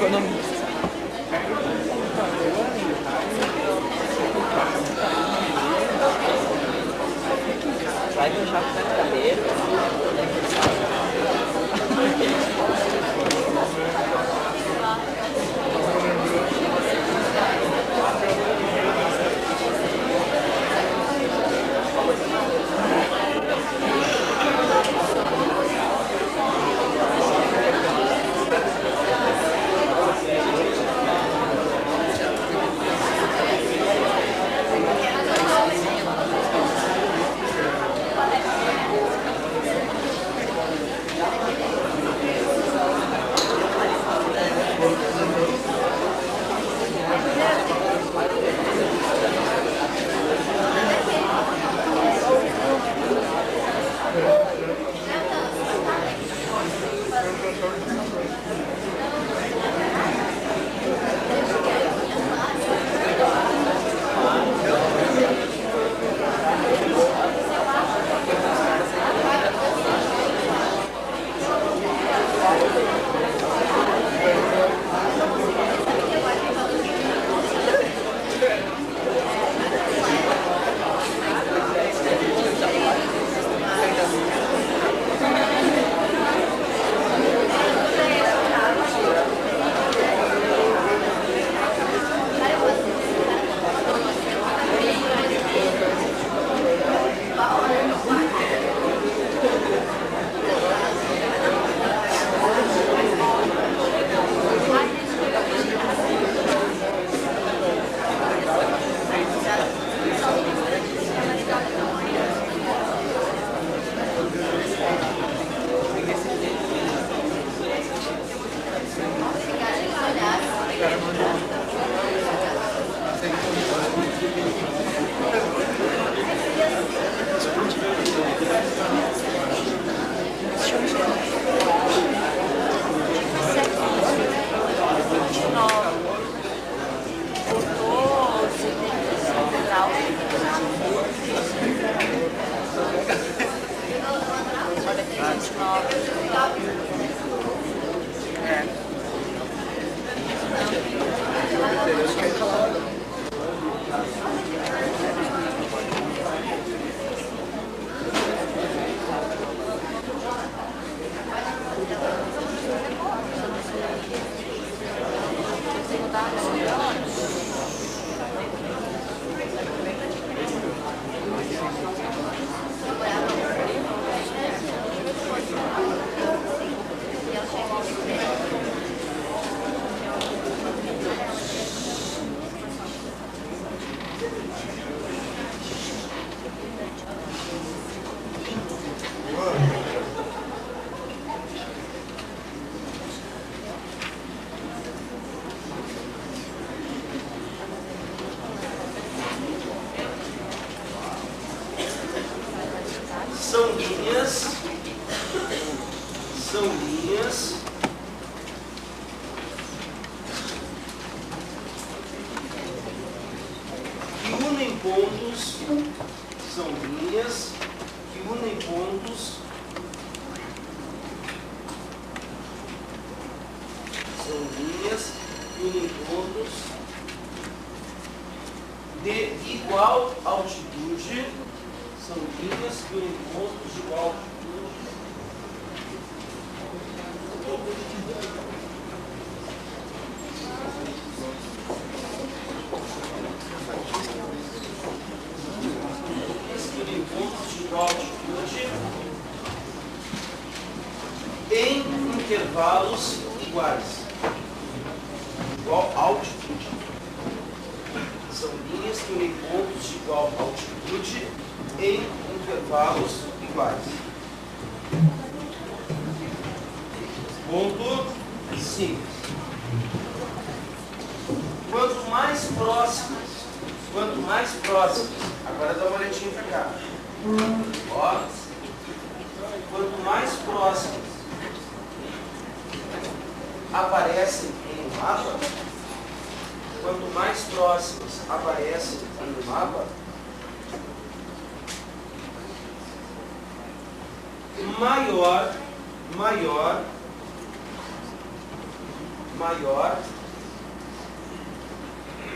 Economista. Vai no jato da cadeira. São linhas que unem pontos, são linhas que unem pontos, de igual altitude, são linhas que unem pontos de igual altitude. Em intervalos iguais, igual altitude. São linhas que unem pontos de igual altitude em intervalos iguais. Ponto 5. Quanto mais próximos, agora dá uma olhadinha para cá. Ó, quanto mais próximos aparecem em um mapa, quanto mais próximos aparecem em um mapa, maior maior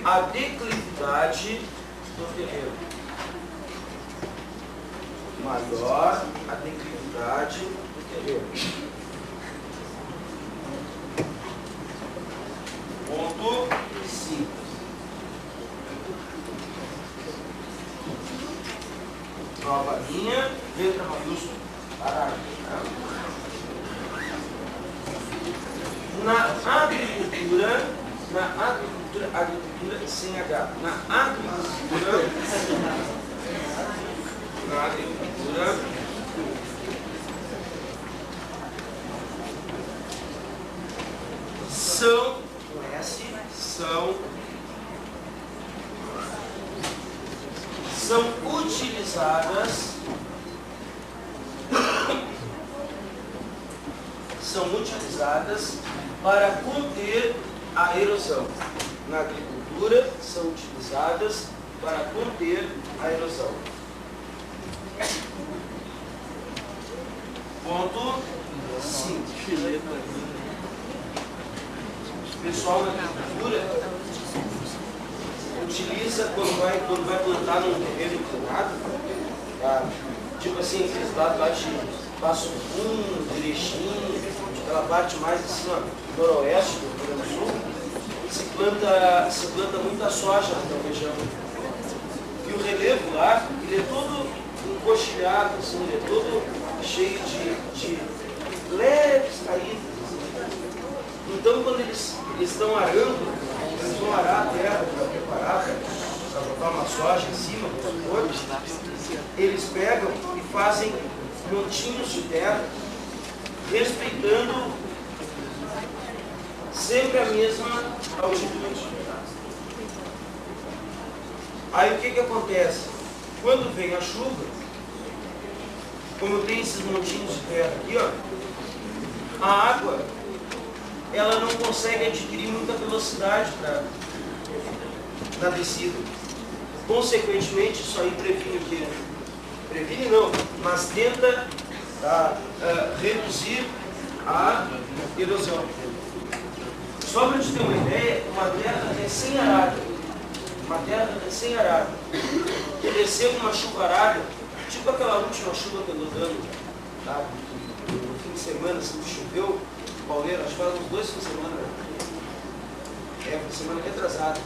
a declividade do terreno. Maior a declividade do terreno. Ponto 5. Nova linha, letra maiúscula. Parágrafo. Na agricultura sem H. Na agricultura são utilizadas para conter a erosão. Na agricultura são utilizadas para conter a erosão. Ponto 5. O pessoal na agricultura utiliza quando vai plantar num terreno inclinado, tá? Tipo assim, aqueles lados lá de Passo Fundo, Erechim, aquela parte mais assim, ó, noroeste do Rio Grande do Sul, se planta muita soja na região. E o relevo lá, ele é todo encoxilhado, assim, ele é todo cheio de leves caídas. Então, quando eles estão arando, eles vão arar a terra para preparar, para botar uma soja em cima, eles pegam e fazem montinhos de terra, respeitando sempre a mesma altitude. Aí o que acontece? Quando vem a chuva, como tem esses montinhos de terra aqui, ó, a água ela não consegue adquirir muita velocidade na descida. Consequentemente, isso aí previne o quê? Previne não, mas tenta reduzir a erosão. Só para te ter uma ideia, uma terra recém-arada, que desceu uma chuvarada, tipo aquela última chuva que eu estou dando, tá? No fim de semana, assim, choveu, Pauleiro, acho que faz uns 2 fins de semana, fim de semana retrasada,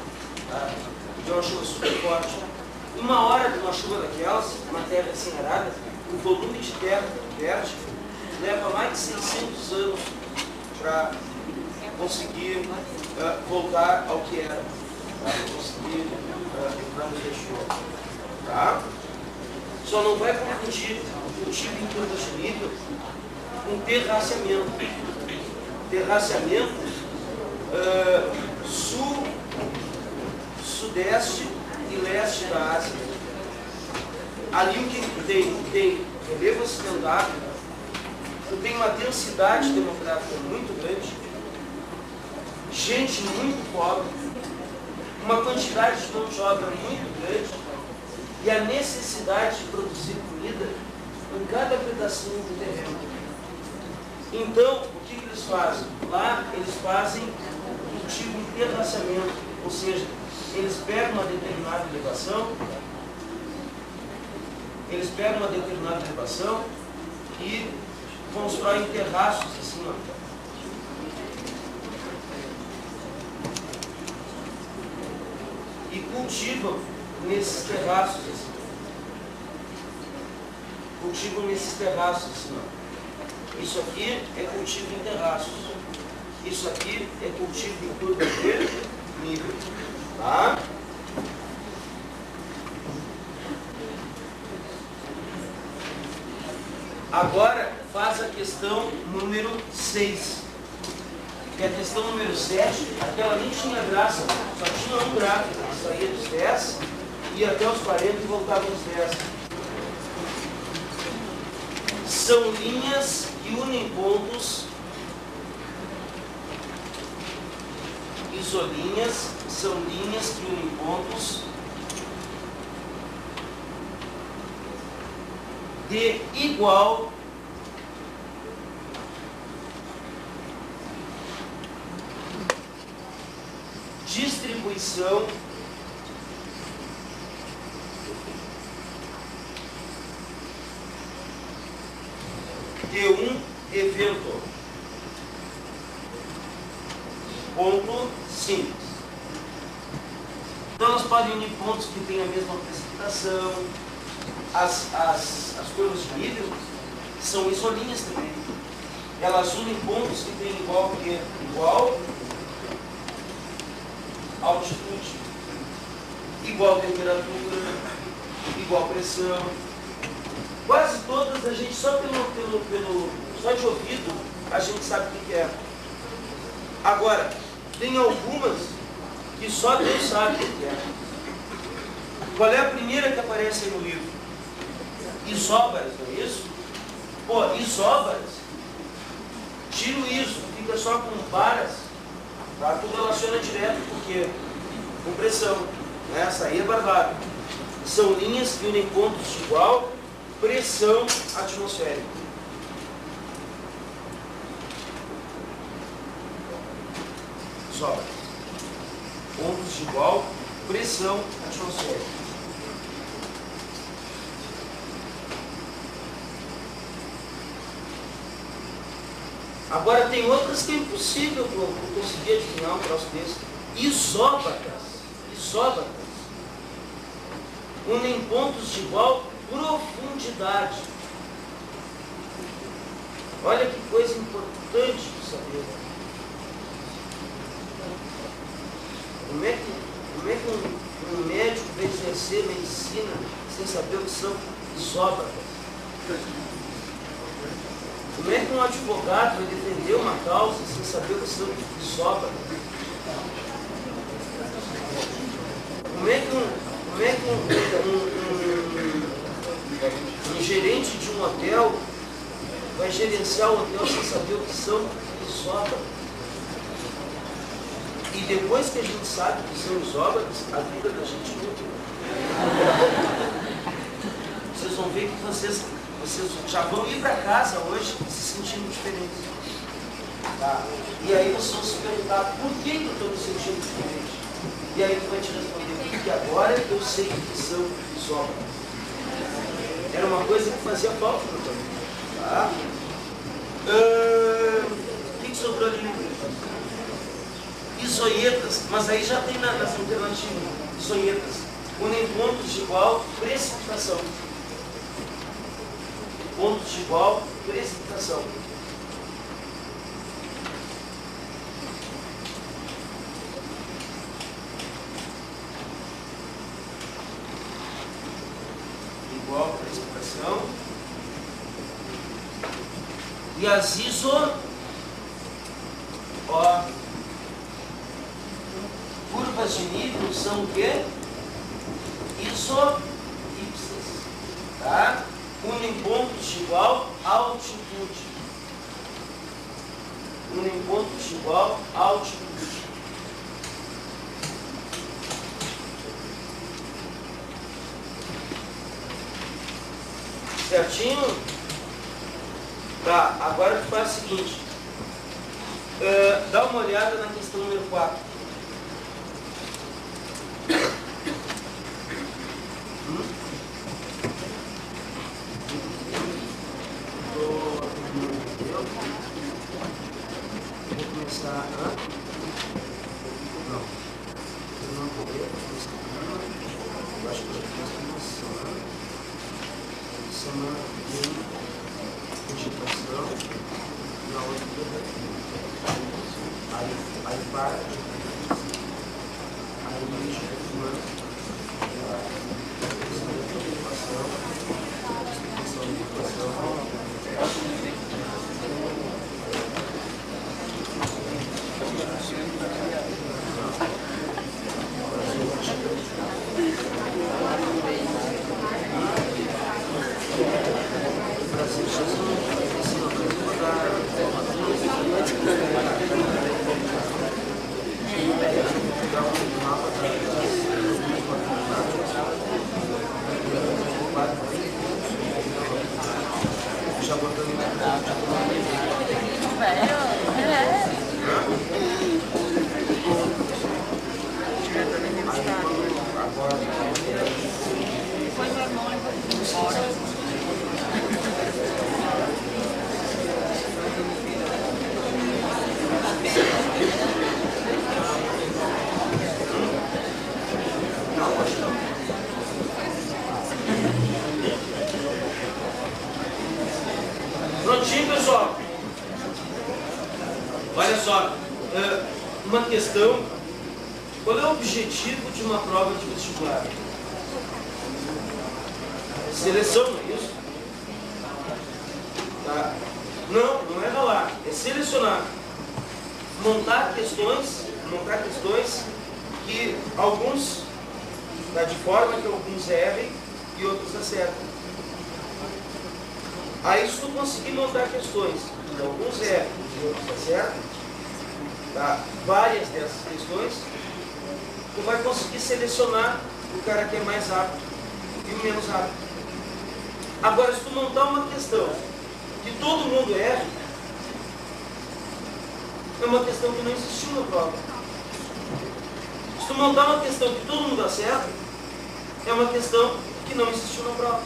tá? Deu uma chuva super forte. Uma hora de uma chuva daquelas, uma terra recém-arada, o volume de terra verde leva mais de 600 anos para conseguir voltar ao que era, para conseguir entrar no região. Tá? Só não vai confundir o cultivo em planta de nível com terraceamento. Terraceamento sul, sudeste e leste da Ásia. Ali o que tem relevo acidentável, tem uma densidade demográfica muito grande, gente muito pobre, uma quantidade de mão de obra muito grande e a necessidade de produzir comida em cada pedacinho do terreno. Então, o que eles fazem? Lá eles fazem cultivo em terraceamento, ou seja, eles pegam uma determinada elevação, e constroem terraços assim, ó. E cultivam nesses terraços assim. Isso aqui é cultivo em terraços. Isso aqui é cultivo em curva de nível. Tá? Agora faz a questão número 6. Que a questão número 7, aquela nem tinha graça, só tinha um gráfico, saía dos 10, ia até os 40 e voltava aos 10. São linhas que unem pontos, isolinhas, são linhas que unem pontos de igual distribuição de um evento. Ponto simples. Então elas podem unir pontos que têm a mesma precipitação. As curvas de nível são isolinhas também. Elas unem pontos que têm igual altitude, igual temperatura, igual pressão. Quase todas a gente, só de ouvido, a gente sabe o que é. Agora, tem algumas que só Deus sabe o que é. Qual é a primeira que aparece aí no livro? Isóbaras, não é isso? Pô, isóbaras, tiro isso, fica só com baras, tá? Tudo relaciona direto, porque com pressão, né? Essa aí é barbada. São linhas que unem pontos de igual pressão atmosférica. Isóbaras, pontos de igual pressão atmosférica. Agora tem outras que é impossível conseguir adivinhar um troço desse. Isóbatas unem pontos de igual profundidade. Olha que coisa importante de saber. Como é que um médico vai exercer medicina sem saber o que são isóbatas? Como é que um advogado vai defender uma causa sem saber o que são isóbatas? Como é que um gerente de um hotel vai gerenciar o hotel sem saber o que são isóbatas? E depois que a gente sabe o que são isóbatas, a vida da gente muda. Vocês vão ver que vocês já vão ir para casa hoje se sentindo diferentes. Tá? E aí vocês vão se perguntar, por que eu estou me sentindo diferente? E aí tu vai te responder, porque agora eu sei o que são isóbatas. Era uma coisa que fazia falta no tempo. Tá? O que sobrou ali? Isoietas, mas aí já tem nas alternativas. Isoietas unem pontos de igual precipitação. Pontos de igual precipitação. Igual precipitação. E as curvas de nível são o quê? Isoípsas. Tá? Unem pontos de igual altitude. Unem pontos de igual altitude. Certinho? Tá, agora tu faz o seguinte. Dá uma olhada na questão número 4. Prontinho, pessoal? Olha só, uma questão: qual é o objetivo de uma prova de vestibular? Seleção, não é isso? Tá. Não é ralar, é selecionar. Montar questões que alguns, de forma que alguns errem e outros acertem. Aí, se tu conseguir montar questões que alguns erram e outros acertam, tá? Várias dessas questões, tu vai conseguir selecionar o cara que é mais apto e o menos apto. Agora, se tu montar uma questão que todo mundo erra, é uma questão que não existiu na prova. Se tu montar uma questão que todo mundo acerta, é uma questão que não existiu na prova.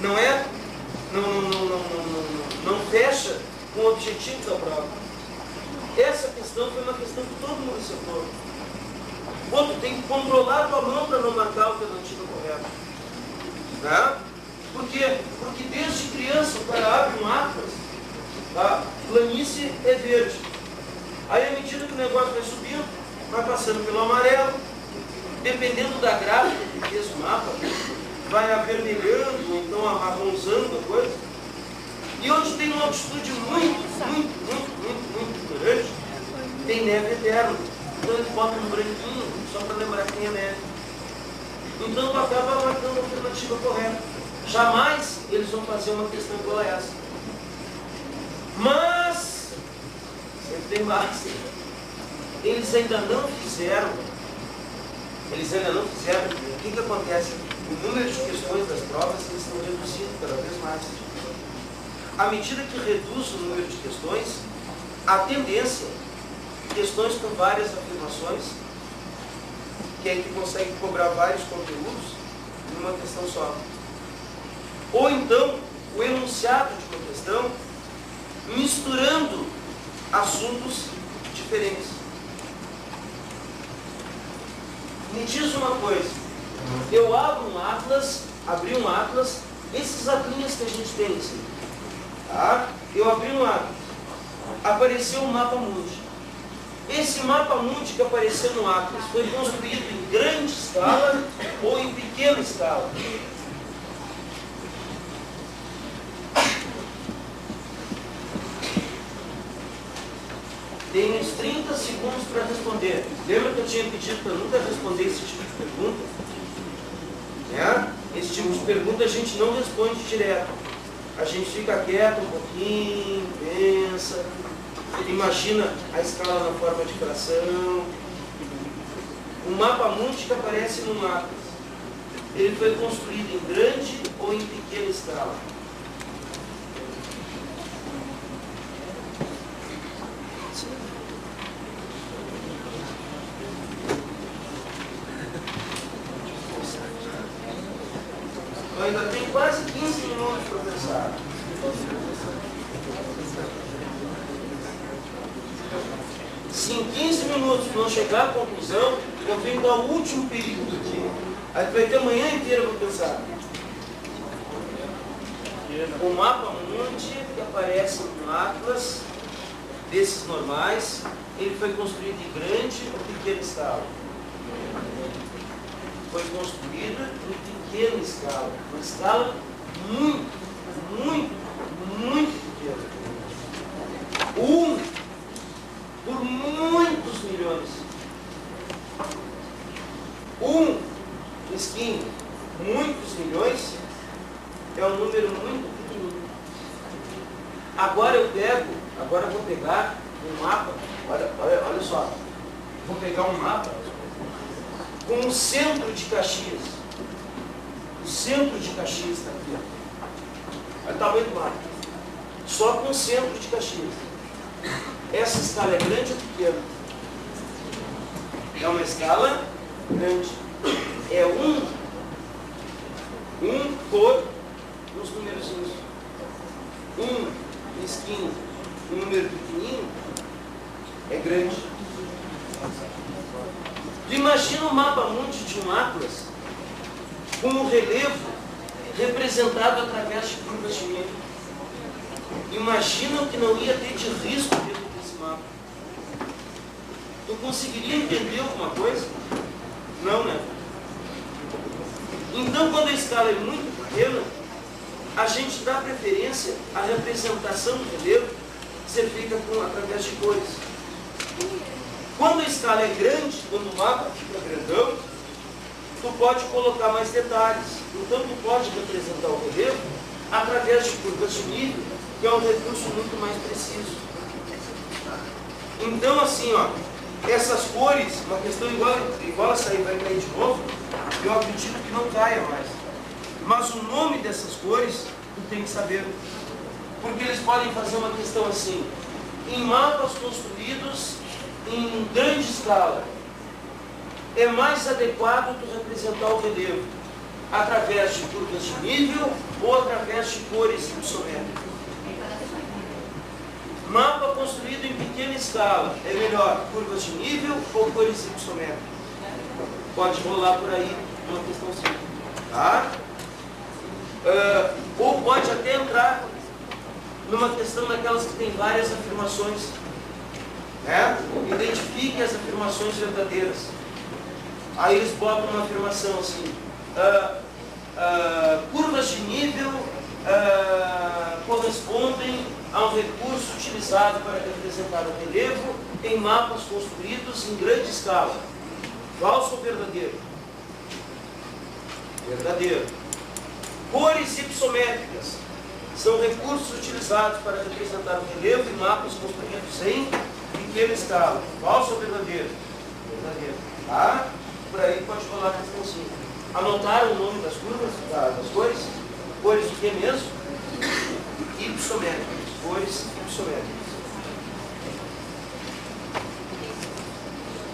Não é? Não fecha com o objetivo da prova. Essa questão foi uma questão que todo mundo acertou. Pô, tu tem que controlar a tua mão para não marcar a alternativa correta. Tá? Por quê? Porque desde criança o cara abre um atlas, tá? Planície é verde. Aí, à medida que o negócio vai subindo, vai passando pelo amarelo, dependendo da gráfica que fez o mapa, vai avermelhando, ou então amarronzando a coisa. E onde tem uma altitude muito grande, tem neve eterna. Então eles botam um branquinho, só para lembrar que tem a neve. Então tu acaba marcando a alternativa correta. Jamais eles vão fazer uma questão igual a essa. Mas, sempre tem mais. Eles ainda não fizeram. O que acontece? O número de questões das provas eles estão reduzindo cada vez mais. À medida que reduz o número de questões, a tendência, questões com várias afirmações, que aí tu consegue cobrar vários conteúdos numa questão só. Ou então, o enunciado de uma questão misturando assuntos diferentes. Me diz uma coisa: eu abri um atlas, esses atlinhas que a gente tem assim, tá? Eu abri um atlas, apareceu um mapa mundi. Esse mapa mundi que apareceu no atlas foi construído em grande escala ou em pequena escala? Tem uns 30 segundos para responder. Lembra que eu tinha pedido para nunca responder esse tipo de pergunta? Esse tipo de pergunta a gente não responde direto. A gente fica quieto um pouquinho, pensa, imagina a escala na forma de fração. O mapa mundi que aparece no mapa, ele foi construído em grande ou em pequena escala? Eu ainda tenho quase 15 minutos para pensar. Se em 15 minutos não chegar à conclusão, eu venho dar o último período aqui. Aí vai ter a manhã inteira para pensar. O mapa mundi que aparece no atlas desses normais, ele foi construído em grande ou pequena escala? Foi construído em pequena escala, uma escala muito pequena. Por muitos milhões. Mesquinho, muitos milhões, é um número muito pequenininho. Agora eu vou pegar um mapa, olha só, vou pegar um mapa com o centro de Caxias. O centro de Caxias está aqui. Olha o tamanho do mapa. Só com o centro de Caxias. Essa escala é grande ou pequena? É uma escala grande. é um por nos numerozinhos. Mesquinho, um número pequenininho, é grande. Imagina um mapa mundi de um Atlas com um relevo representado através de curvas de nível. Imagina o que não ia ter de risco dentro desse mapa. Tu conseguiria entender alguma coisa? Não, né? Então, quando a escala é muito pequena, a gente dá preferência à representação do relevo ser feita através de cores. Quando a escala é grande, quando o mapa fica grandão, tu pode colocar mais detalhes. Então, tu pode representar o relevo através de curvas de nível, que é um recurso muito mais preciso. Então, assim, ó, essas cores, uma questão igual essa aí vai cair de novo, eu acredito que não caia mais. Mas o nome dessas cores, tu tem que saber. Porque eles podem fazer uma questão assim, em mapas construídos em grande escala, é mais adequado tu representar o relevo através de curvas de nível ou através de cores ipsométricas. Mapa construído em pequena escala, é melhor curvas de nível ou cores ipsométricas? Pode rolar por aí uma questão simples. Tá? Ou pode até entrar numa questão daquelas que tem várias afirmações. Né? Identifique as afirmações verdadeiras. Aí eles botam uma afirmação assim, curvas de nível correspondem a um recurso utilizado para representar o relevo em mapas construídos em grande escala. Falso ou verdadeiro? Verdadeiro. Cores ipsométricas são recursos utilizados para representar o relevo em mapas construídos em pequena escala. Falso ou verdadeiro? Verdadeiro. Tá? Por aí pode rolar a questão sim. Anotaram o nome das curvas, das cores? Cores o que mesmo? Ipsométricas. Cores ipsométricas.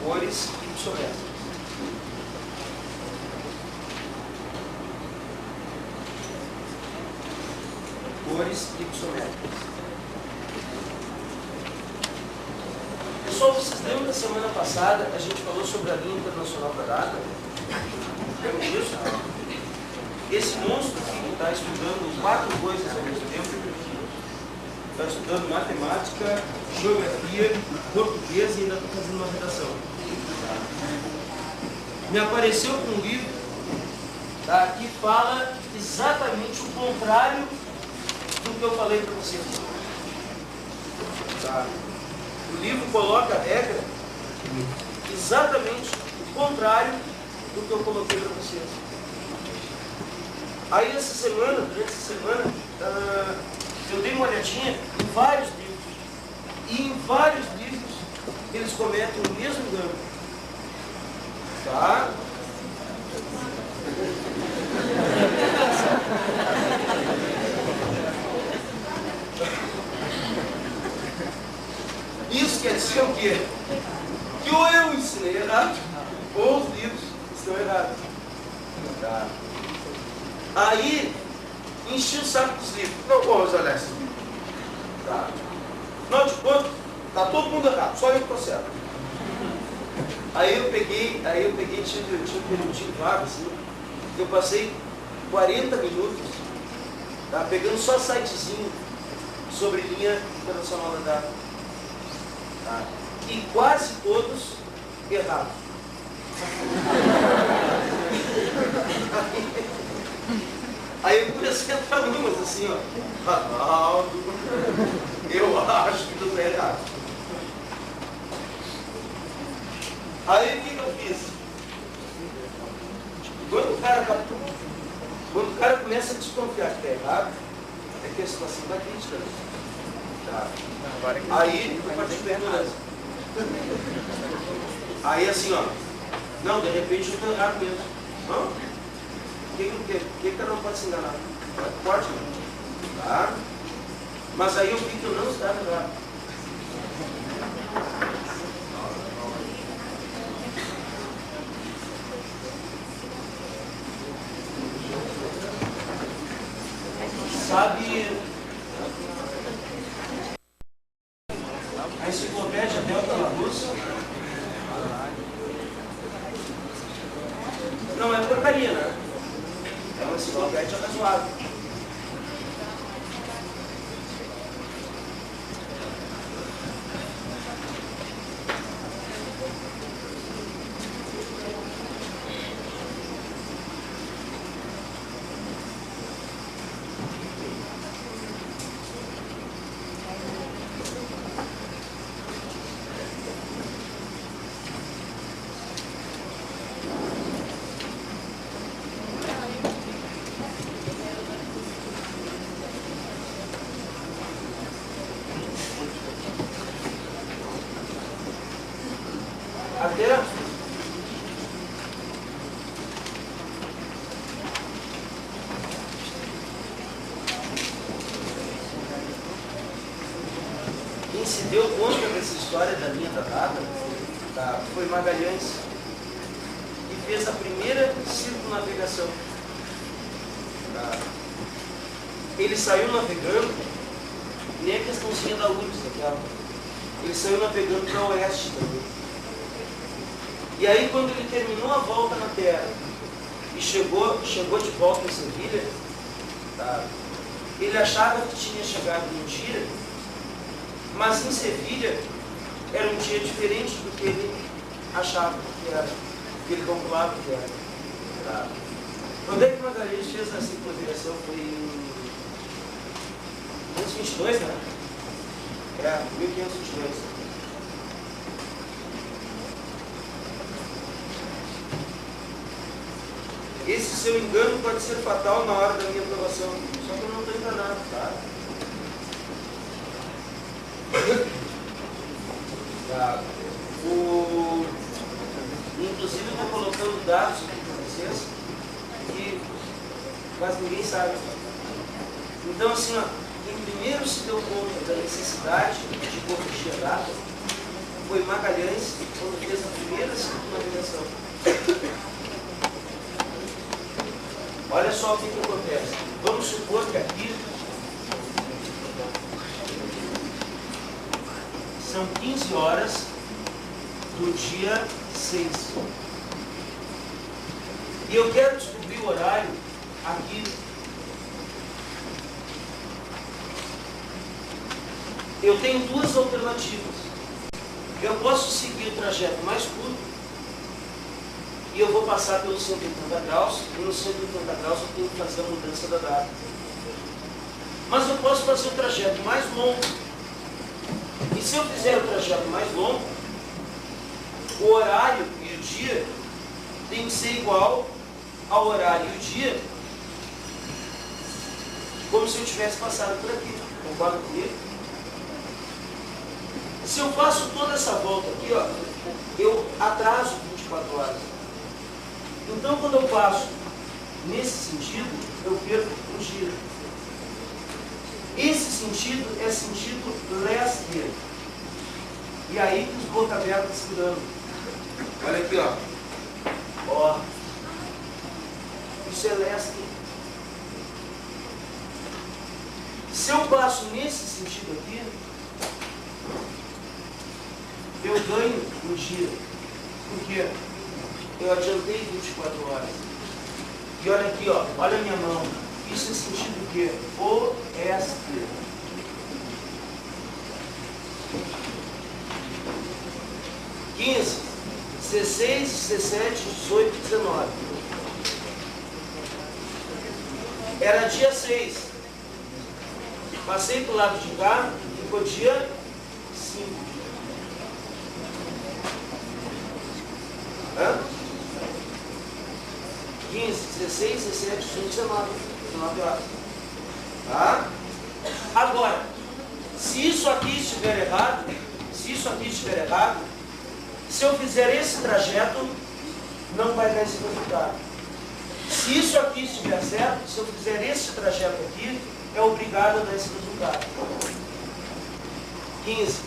Cores ipsométricas. Cores ipsométricas. Pessoal, vocês lembram da semana passada a gente falou sobre a linha internacional da data? Lembram disso? Esse monstro que está estudando 4 coisas ao mesmo tempo, está estudando matemática, geografia, português e ainda está fazendo uma redação. Me apareceu com um livro, tá, que fala exatamente o contrário do que eu falei para vocês. Tá. O livro coloca a regra exatamente o contrário do que eu coloquei para vocês. Aí durante essa semana, eu dei uma olhadinha em vários livros. E em vários livros eles cometem o mesmo engano. Tá? Isso quer dizer o quê? Que ou eu ensinei errado, ou os livros estão errados. Tá? Aí, enchi o saco dos livros. Não vamos olhar esses livros. Tá? Afinal de contas, está todo mundo errado, só eu que estou certo. Aí eu peguei, tinha um perguntinho vago, assim, eu passei 40 minutos, tá, pegando só sitezinho sobre linha internacional da data. Tá? E quase todos errados. Aí eu comecei a entrar numas assim, ó. Ronaldo, eu acho que tudo é errado. Aí o que eu fiz? Quando o cara começa a desconfiar que está errado, é que a situação está crítica. Tá. Aí eu parti para a ignorância. Aí assim, ó. Não, de repente eu estou errado mesmo. Não? O que o cara não pode se enganar? Pode, não. Tá? Mas aí eu vi que eu não estava errado. Não é porcaria, né? Então esse boquete é razoável. Até quem se deu conta dessa história da linha da data foi Magalhães, que fez a primeira circunnavegação. Ele saiu navegando, nem a questãozinha da Lourdes daquela. Ele saiu navegando para o oeste também. E aí, quando ele terminou a volta na Terra e chegou de volta em Sevilha, ele achava que tinha chegado no dia, mas em Sevilha era um dia diferente do que ele achava que era, que ele calculava que era. Quando é que Magalhães fez a circunnavegação? Foi em 1522, né? 1522. Esse seu engano pode ser fatal na hora da minha aprovação. Só que eu não estou enganado, tá? Inclusive eu estou colocando dados aqui para vocês que quase ninguém sabe. Então assim, ó, quem primeiro se deu conta da necessidade de corrigir a data foi Magalhães, quando fez a primeira circunnavegação. Olha só o que acontece. Vamos supor que aqui são 15 horas do dia 6. E eu quero descobrir o horário aqui. Eu tenho duas alternativas. Eu posso seguir o trajeto mais curto e eu vou passar pelos 180 graus, e nos 180 graus eu tenho que fazer a mudança da data. Mas eu posso fazer o trajeto mais longo. E se eu fizer o trajeto mais longo, o horário e o dia tem que ser igual ao horário e o dia, como se eu tivesse passado por aqui. Concorda comigo? Se eu faço toda essa volta aqui, ó, eu atraso 24 horas. Então, quando eu passo nesse sentido, eu perco um dia. Esse sentido é sentido leste. E aí que os boca aberta se dando. Olha aqui, ó. Ó. Isso é leste. Se eu passo nesse sentido aqui, eu ganho um dia. Por quê? Eu adiantei 24 horas. E olha aqui, ó, olha a minha mão. Isso é sentido o quê? Oeste. (15, 16, 17, 18, 19). Era dia 6. Passei para o lado de cá, ficou dia 5. Hã? 15, 16, 17, 18, 19. 19 horas. Tá? Agora, se isso aqui estiver errado, se eu fizer esse trajeto, não vai dar esse resultado. Se isso aqui estiver certo, se eu fizer esse trajeto aqui, é obrigado a dar esse resultado. 15,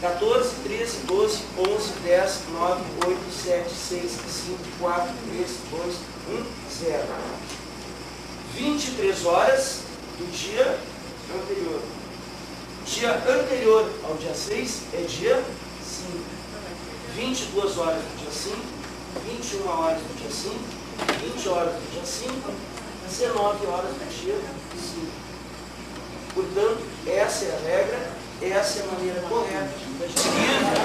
14, 13, 12, 11, 10, 9, 8, 7, 6, 5, 4, 3, 2, 1, 0. 23 horas do dia anterior. Dia anterior ao dia 6 é dia 5. 22 horas do dia 5, 21 horas do dia 5, 7 horas do dia 5, 19 horas do dia 5. Portanto, essa é a regra, essa é a maneira correta de seguir.